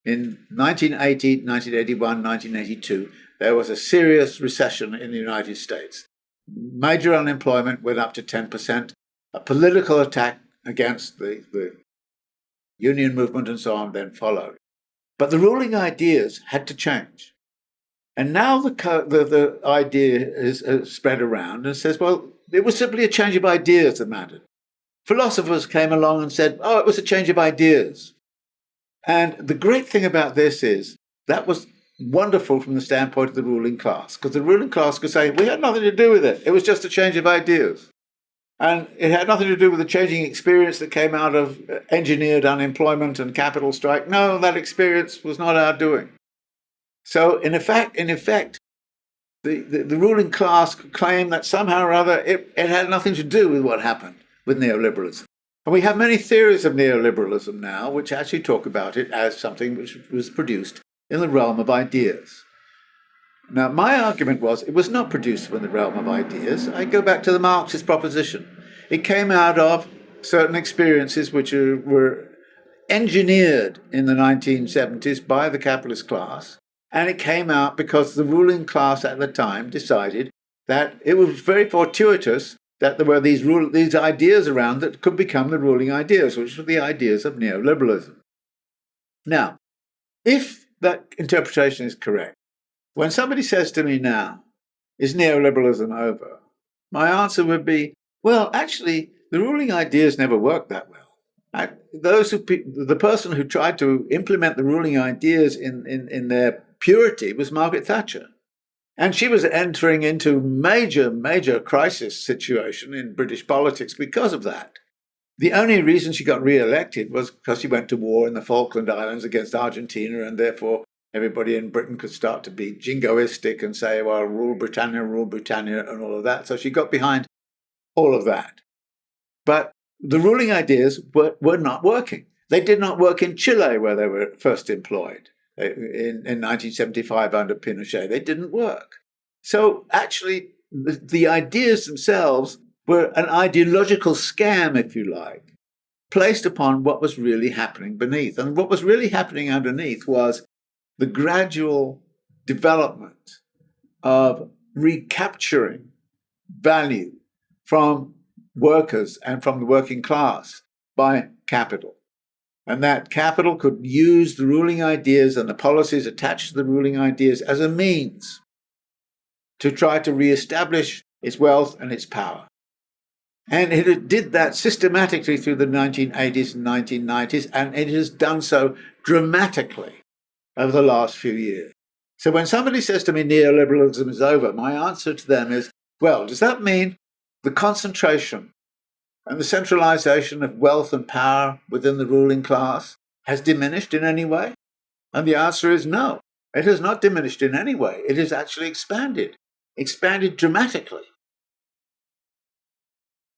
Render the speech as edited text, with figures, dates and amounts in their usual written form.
In 1980, 1981, 1982, there was a serious recession in the United States. Major unemployment went up to 10%. A political attack against the union movement and so on then followed. But the ruling ideas had to change. And now the idea is spread around and says, well, it was simply a change of ideas that mattered. Philosophers came along and said, oh, it was a change of ideas. And the great thing about this is that was wonderful from the standpoint of the ruling class, because the ruling class could say, we had nothing to do with it. It was just a change of ideas. And it had nothing to do with the changing experience that came out of engineered unemployment and capital strike. No, that experience was not our doing. So in effect, the ruling class could claim that somehow or other it had nothing to do with what happened with neoliberalism. And we have many theories of neoliberalism now which actually talk about it as something which was produced in the realm of ideas. Now, my argument was it was not produced in the realm of ideas. I go back to the Marxist proposition. It came out of certain experiences which were engineered in the 1970s by the capitalist class, and it came out because the ruling class at the time decided that it was very fortuitous that there were these ideas around that could become the ruling ideas, which were the ideas of neoliberalism. Now, if that interpretation is correct, when somebody says to me now, is neoliberalism over? My answer would be, well, actually, the ruling ideas never worked that well. The person who tried to implement the ruling ideas in their purity was Margaret Thatcher. And she was entering into major crisis situation in British politics because of that. The only reason she got re-elected was because she went to war in the Falkland Islands against Argentina, and therefore everybody in Britain could start to be jingoistic and say, well, rule Britannia, and all of that. So she got behind all of that. But the ruling ideas were not working. They did not work in Chile, where they were first employed. In 1975 under Pinochet, they didn't work. So actually, the ideas themselves were an ideological scam, if you like, placed upon what was really happening beneath. And what was really happening underneath was the gradual development of recapturing value from workers and from the working class by capital. And that capital could use the ruling ideas and the policies attached to the ruling ideas as a means to try to reestablish its wealth and its power. And it did that systematically through the 1980s and 1990s, and it has done so dramatically over the last few years. So when somebody says to me neoliberalism is over, my answer to them is, well, does that mean the concentration and the centralization of wealth and power within the ruling class has diminished in any way? And the answer is no. It has not diminished in any way. It has actually expanded dramatically.